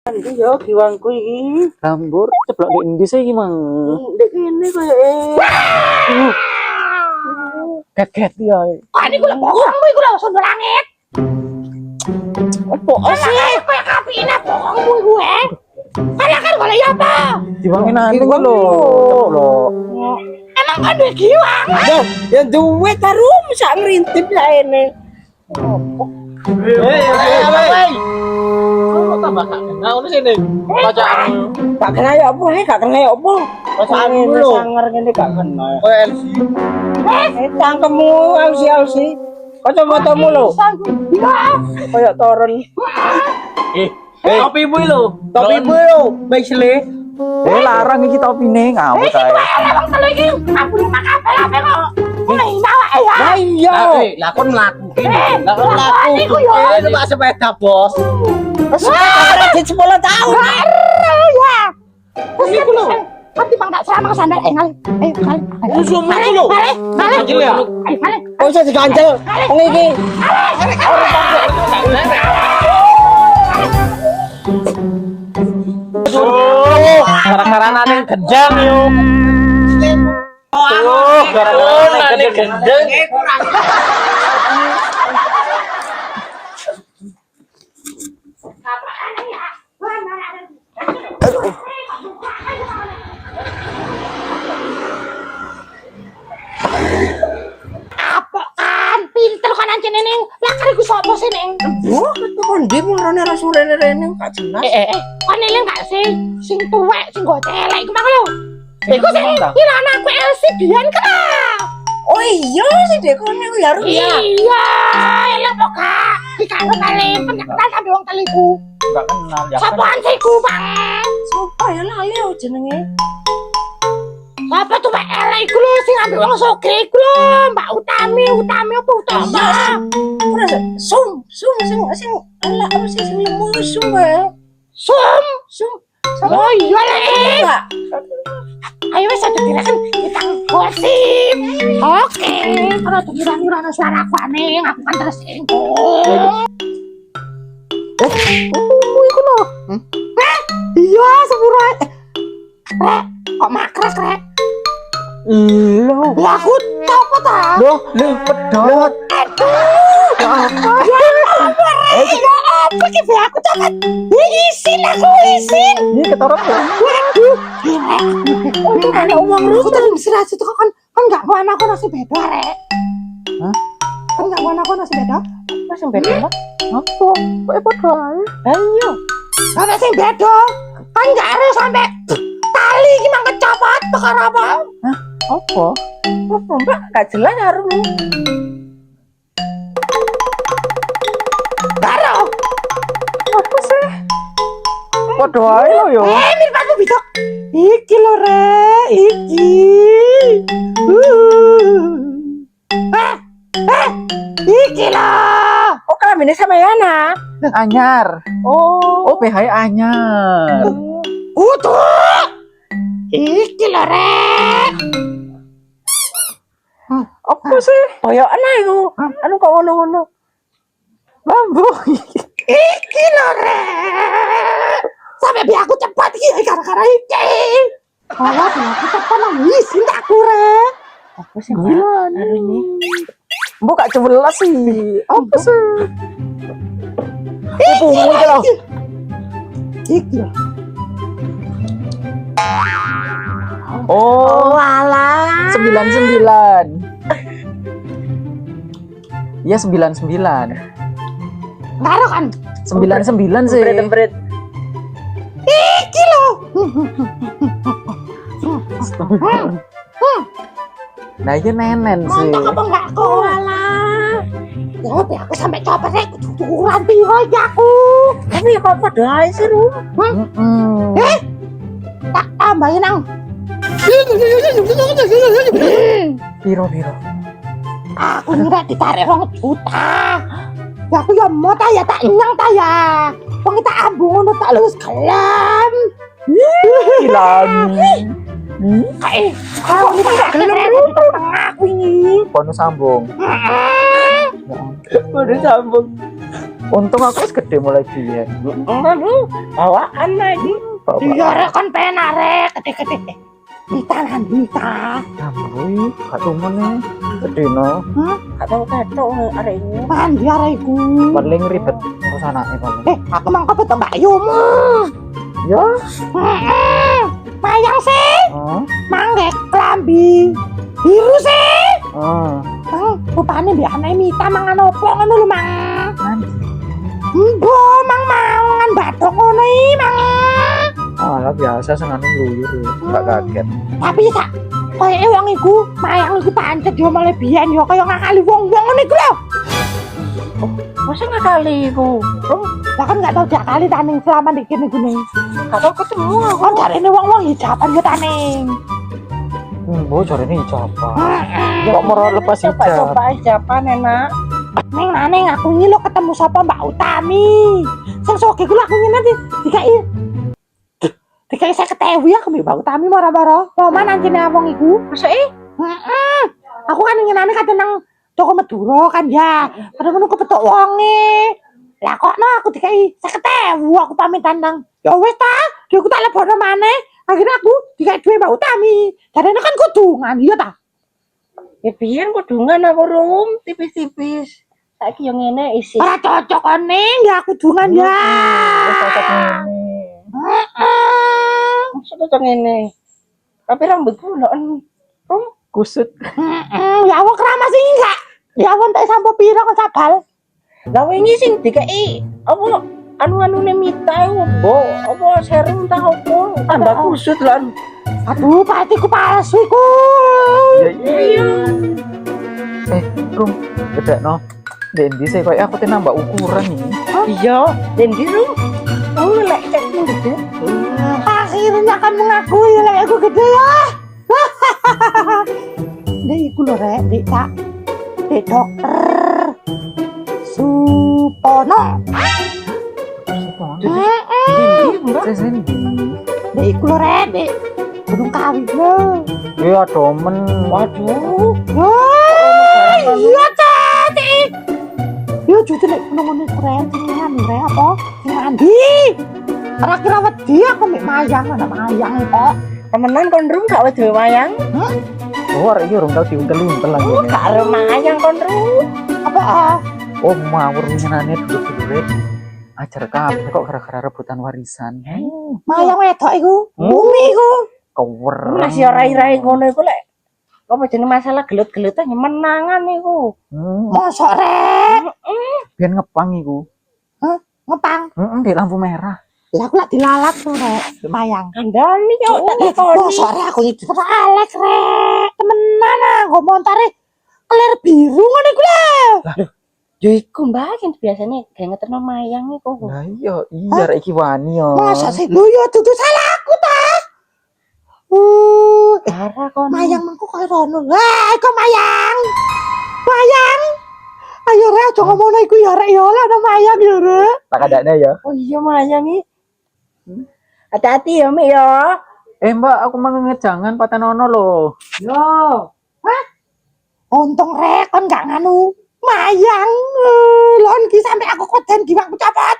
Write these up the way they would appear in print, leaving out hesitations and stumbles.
Iki yo giwangku iki. Gambur ceplok di endi sih iki, Mang? Ndek kene koyoke. Kaget ya. Ah niku lho bohongmu iku lho sono langit. Opo sih? Koyo kapine bohongmu iku Kalian kan boleh ya apa? Giwangin ane lho. Ceplok. Emang kan duwe giwang. Loh, ya duwe karo sak ngrintip lah ene. Opo? Kok tambah gak kenal ngono sini. Bacaanmu. Gak kena ya apa gak kena ya apa? Bacaanmu lho. Sanger ngene gak kena. Koyo LC. Cangkemmu alsi-alsi. Kacamatamu lho. Iya. Kayak toren. Topimu lho. Topimu lho, baik sele. Larang iki topine ngawur Iki ae. wae wong telu iki. Aku lima kabeh ape kok. Mulai bawa ya. Lah iya. Lah kon mlaku. Lah kon mlaku. Iku yo. Numpak sepeda, Bos. Wes kredit 10 tahun. Ya. Iku lho. Nanti bang tak selama sandal ngal. Ayo kali. Musuhmu iku lho. Kali. Ganjel ya? Ayo kali. Kok iso diganjel? Wong iki. Gara-gara nane genjang yo. Gara-gara nane gendeng. Apa kan? Pinter kan anjene ning. Lah kariku sapa sih ning? Wah, itu kondi marane ra surene-rene gak jelas. Kan eling gak sih? Sing tuwek sing go celek iku mang lho. Iku sing kira anakku Elsie biyen kan. Oh iya sih dek kono ya Ruya. Iya, eling kok gak. Dikangen kali penyeketan sampe wong teliku. Enggak kenal ya. Sapaan sih ku, Bang? Sopo ya lali jenenge. Apa tuh Mbak Ella iku lho sing ambil wong sogre iku lho, Mbak Utami apa Utama? Ora sum sing ala apa sih sing lemu sum wae. Sum. Oh iya lah. Ayo wis aja direken kita gosip. Oke, kalau kira-kira suara aku aneh, aku kan terus engkau. Iku lho. Iya, sepura. Kok makras, Rek? Lho. Lah aku apa ta? Loh, pedot. Apa ki be aku cepet. Isin. Ini ketorot ya. Waduh. Itu kan uang lu tadi mesra situ kan enggak mau anakku nasi beda, Rek. Hah? Kan enggak mau anakku nasi beda. Wes sing beda. Apa? Kok padha ae? Ayo. Ana sing beda. Kan enggak harus sampai tali iki mang kecopot perkara apa? Apa? Apa Mbak gak jelas harum. Karo. Apa sih? Padha ae lho yo. Mirip aku bisa. Iki lho, Rek. Iki. Iki lho. Kok kelambine sama Yana? Anyar. Oh, Oh, PH anyar. Utuh. Iki lho, Rek. apa sih? Koyo ana iku. Anu kok ngono-ngono. Bambu. Iki lho, Rek. Sampai biar aku cepat iki gara-gara iki. Kalau biar aku cepat nang isin tak Rek. Apa sih Mbak? Hari ini. Mbok gak jelas sih. Apa sih? Iki lho. lho. Iki lho. Oh, alah. 99. Iya 99. Karo kan. 99 sih. Empret. Iki lho. Nah, iya nenen sih. Montok apa enggak kok? Alah. Ya biar aku sampai coba Rek. Ukuran piro iki aku. Tapi kok padha ae sih, Rum? Tak tambahin nang. Piro. Aku ngira ditarik 2 juta. Ya aku ya mau ta ya tak nyang ta ya. Wong tak ambung ngono tak lulus gelem. Hilang. Kae, kau ini tak gelem tengah aku ini. Bonus sambung. Udah sambung. Untung aku wis gede mulai biyen. Aduh, bawaan lagi. Iya rek kon penak rek gede-gede. Mita kan Mita. Amrui, gak tumen nih. Gede no. Gak tau ketok arek ini. Mandi areku. Paling ribet terus anaknya paling. Aku mang kepet Mbak Yumu. Ya. Mayang sih. Manggek klambi biru sih. Mang rupane mbek anake Mita mangan opo ngono lho, Mang. Mbo mang mangan bathok ngono iki, Mang. Alah biasa senengane luyur ya. Gak kaget. Tapi sak koyo wong iku, mayang iku pancet yo malah biyen yo kaya ngakali wong-wong ngene iku lho. Masa ngakali iku? Lah kan gak tau jak kali taning selama di kene gune. Gak tau ketemu aku. Kon jarene wong-wong hijaban yo taning. Bocor ini hijabah. Kok mau lepas hijab? Coba hijaban enak. Neng maneng aku ini lo ketemu sapa Mbak Utami. Sing soge ku aku ngene dikai saya ketewi aku Mbak Utami marah-marah. Roman anjene wong iku. Masa Aku kan ngenane kate nang toko Madura kan ya. Padahal ngono kepetok wonge. Lah kok no aku dikai saya ketewi aku pamitan nang. Ya wis ta, dia aku tak lebono maneh. Akhirnya aku dikai duwe Mbak Utami. Jarene kan kudungan iya ta. ya biyen kudungan aku rum tipis-tipis. Saiki yo ngene isi. Ora cocok kon ning ya kudungan ya. Wis cocok ngene. Maksud cocok ngene. Tapi rambutku nek rum Kusut. Ya wong keramas sih enggak. Ya wong tak sampo piro kon sabal. lah wingi sing dikai apa anu-anune Mita opo? Apa serum ta opo? Tambah kusut lan. Aduh, patiku palsu iku. Iya. Rum, beda no. Dendi saya kayak aku nambah ukuran ini. Iya, dan di rum. Oh, lek cekmu gede. Akhirnya kan mengakui lek aku gede ya. Dek iku lho rek, dek Kak. Dek dokter Supono. Saya sendi. Dek iku lho rek, dek gunung kawin lho. Iya domen. Waduh. Wah, iya cantik. Yo jujur nek ngono keren sing rek apa? Sing mandi. Ora kira wedi aku mek mayang ana mayang kok. Temenan kon rum gak wedi wayang? Oh, arek iki urung tau diuntel-untel lagi. Gak arep mayang kon rum. Apa Oh, mawur winginane dulur-dulure. Ajar kabeh kok gara-gara rebutan warisan. mayang wedok iku? Bumi iku. Kewer. Masih rai-rai ngono iku lek. Apa jenenge masalah gelut-gelutan menangan iku. Mosok rek. Biyen ngepang iku. Ngepang. Di lampu merah. Lah aku lak dilalat tuh rek, mayang. Kandani yo tak tekoni. Mosok rek aku iki teralek rek. Temenan aku montare kelir biru ngono iku lho. Yo iku mbak sing biasane gawe ngeterno mayang iku. Lah iya rek iki wani yo. Masa sih lho yo dudu salahku ta. Darah kon. Mayang mengko koyo rono. Lah iku mayang. Mayang. Ayo rek aja ngomongno iku ya rek ya ana mayang ya rek. Tak adane ya. Oh iya mayang iki. Hati-hati ya Mik ya. Mbak, aku mau ngejangan patenono loh. Yo. Hah? Untung rek kon gak nganu mayang. Lon ki sampe aku koden diwakku copot.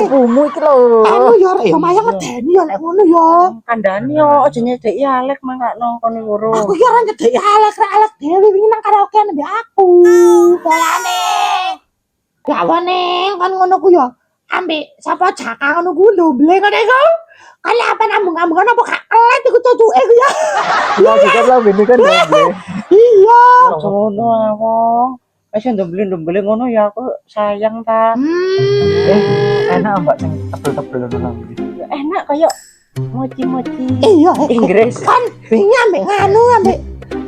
Ibumu iki lho. Anu ya rek ya mayang medeni ya lek ngono ya. Kandani yo aja nyedeki Alek mangkakno kon ngurung. Aku ki ora nyedeki Alek rek Alek dhewe wingi nang karaoke ambek aku. Polane. Ya wene kan ngono ku ya. Ambek sapa Jaka ngono ku ndomble ngene iku. Kali apa nambung-nambungan apa gak kelet iku cucuke ku ya. Ya juga lah ini kan doble. Iya. Ngono wong. Wis ndomble-ndomble ngono ya aku sayang ta. Enak Mbak sing tebel-tebel ngono. Enak kaya mochi-mochi Iya. Inggris. Kan wingi ambek nganu ambek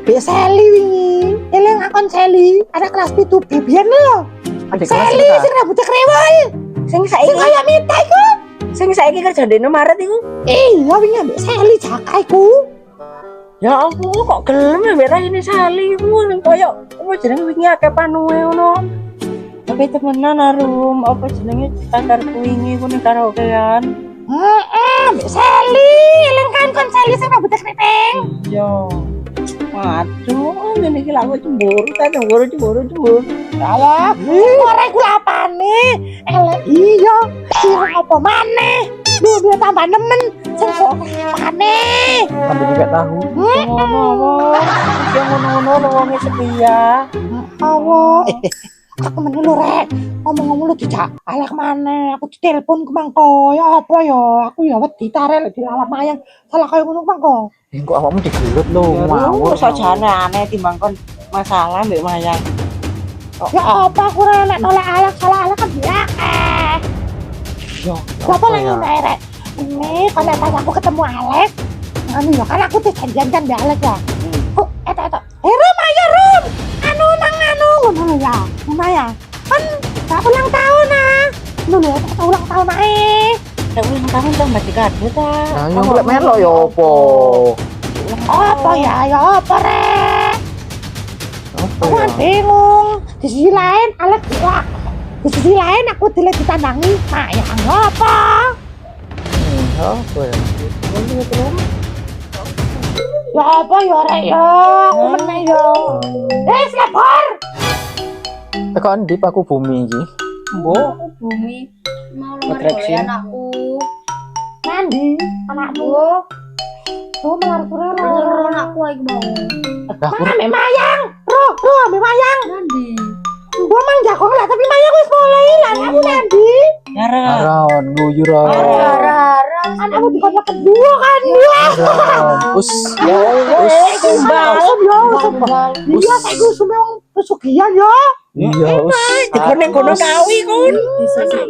Mbak Sally wingi. Eling akon Sally, ada kelas 7 biyen lho. Adik kelas Sally kita. sing rambutnya krewel. Sing Sing saiki kaya Mita iku. sing saiki kerja di Maret iku. Iya wingi ambek Sally Jaka iku. Ya aku kok gelem ya merah ini Sali iku sing kaya apa jenenge wingi akeh panuwe ngono. Tapi temenan arum apa jenenge standarku wingi ku ning karaokean. Mbak Sally, eling kan kon Sally sing rambutnya kriting. Iya. Waduh, ngene iki lak cemburu, cemburu. Ya, ora iku apane? Elek iya, kira apa maneh? Duwe tambah nemen, sing kok maneh. Sampai juga tahu. Ngono-ngono. Iki ngono-ngono wonge setia. Allah, aku meneh lho rek. Ngomong-ngomong lu dijak alek maneh. Aku ditelepon ku mangko. Ya apa ya? Aku ya wedi tarel dilalap mayang. Salah kaya ngono mangko. Kok awakmu digelut lho, ngawur. Sajane aneh timbang kon masalah mbek mayang. Ya apa aku relek nolak alek salah alek kan dia. Yo, Apa lagi rek? Ini kalau pas aku ketemu Alek, anu ya kan aku tuh janjian kan mbak Alek ya. Kok eta. Rum ayo Rum. Anu ngono lho ya. Ngono ya. Kan gak ulang tahun ah. Lho kita ulang tahun ae. Ya ulang tahun to mbak kado ta. Nah, yo golek melok yo opo? Apa ya apa rek? Apa Aku kan ya? bingung. Di sisi lain Alek bilang. Di sisi lain aku dilihat ditandangi. Nah ya apa? Apa ya? Ya apa ya rek ya? Aku meneh ya. Selebor. Tekan di paku bumi iki. Mbok, Bumi mau Atraksi. lomar anakku. Nandi, anakmu. Tuh mengaruh Lomar anakku aku mau. Aku Ame mayang. Roh, ame mayang. Nanti. Gua mang jago lah tapi mayang wis mulai lah. Aku Nandi. Yara. Aron guyur aron. Rara. Anakmu di kota kedua kan dia. Us. Ya wes Kembal yo. Iya, saya gue semua pesugihan ya. Iya, us. dikon ning kono kawi kon. Bisa sih.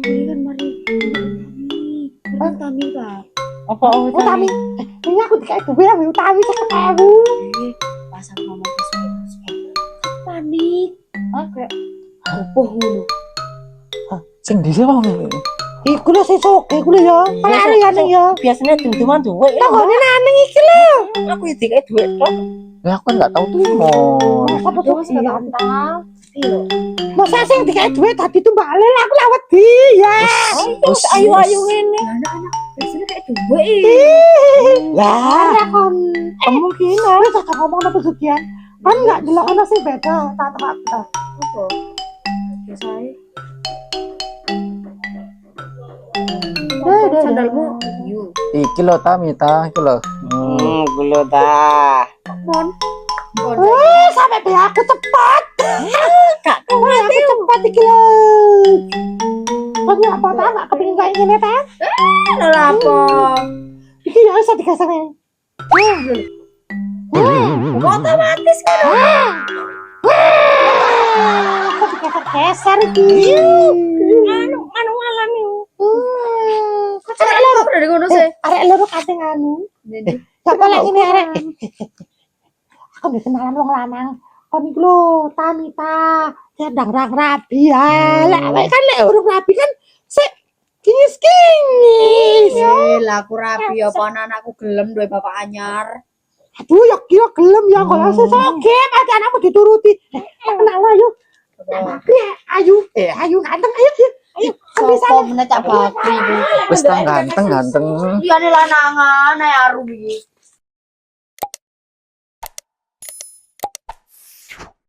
Ini kan mari. Tami Kak. Apa Oh, Tami. Ini aku dikasih duit yang Tami seketewu. Pas aku ngomong ke panik. Oke. Apa ngono? Sing dhisik wong. Iku lho sesuk, iku lho ya. Lari ya ning ya. Biasanya dum-duman duwe. Tanggone nane iki lho. Aku iki dikek duit tok. Ya aku kan enggak tahu timon. Apa tuh iya. Gampang. Iya. Masa sing dikasih duit tadi tuh balik aku lawet dia. Us. Ayu-ayu ngene. Anak-anak biasanya kayak duwe. Lah, Lah kon kemungkinan. lu tak ngomong apa pesugihan. Kan enggak delok ana sing beda tak tebak. Apa? Biasanya. Sandalmu. Yuk. Iki lho Tamita, iki lho. Gula ta. Mon. Sampai be aku cepat. Kak, Aku cepat iki lho. Kok ya apa ta enggak kepengin kayak gini ta? Lah apa? Iki ya bisa dikasih. Otomatis kan. Aku dikeser iki. Manualan yo. Arek loro udah ngono sih. Arek loro kate anu. Coba lagi nih arek. Aku dikenalan wong lanang. Kon iku lho Tamita, sedang rabi ya. Lek awake kan lek urung rabi kan sik kingis-kingis. Lah aku rapi apa anakku gelem duwe bapak anyar. Aduh ya kira gelem ya kok langsung sogem ati anakmu dituruti. Kenal ayo. Tapi ayu, ayu ganteng ayo. Ayo, kan bisa. Sopo meneh cak bakri iki. Wis tang ganteng. Iya nih lanangan ae aru iki.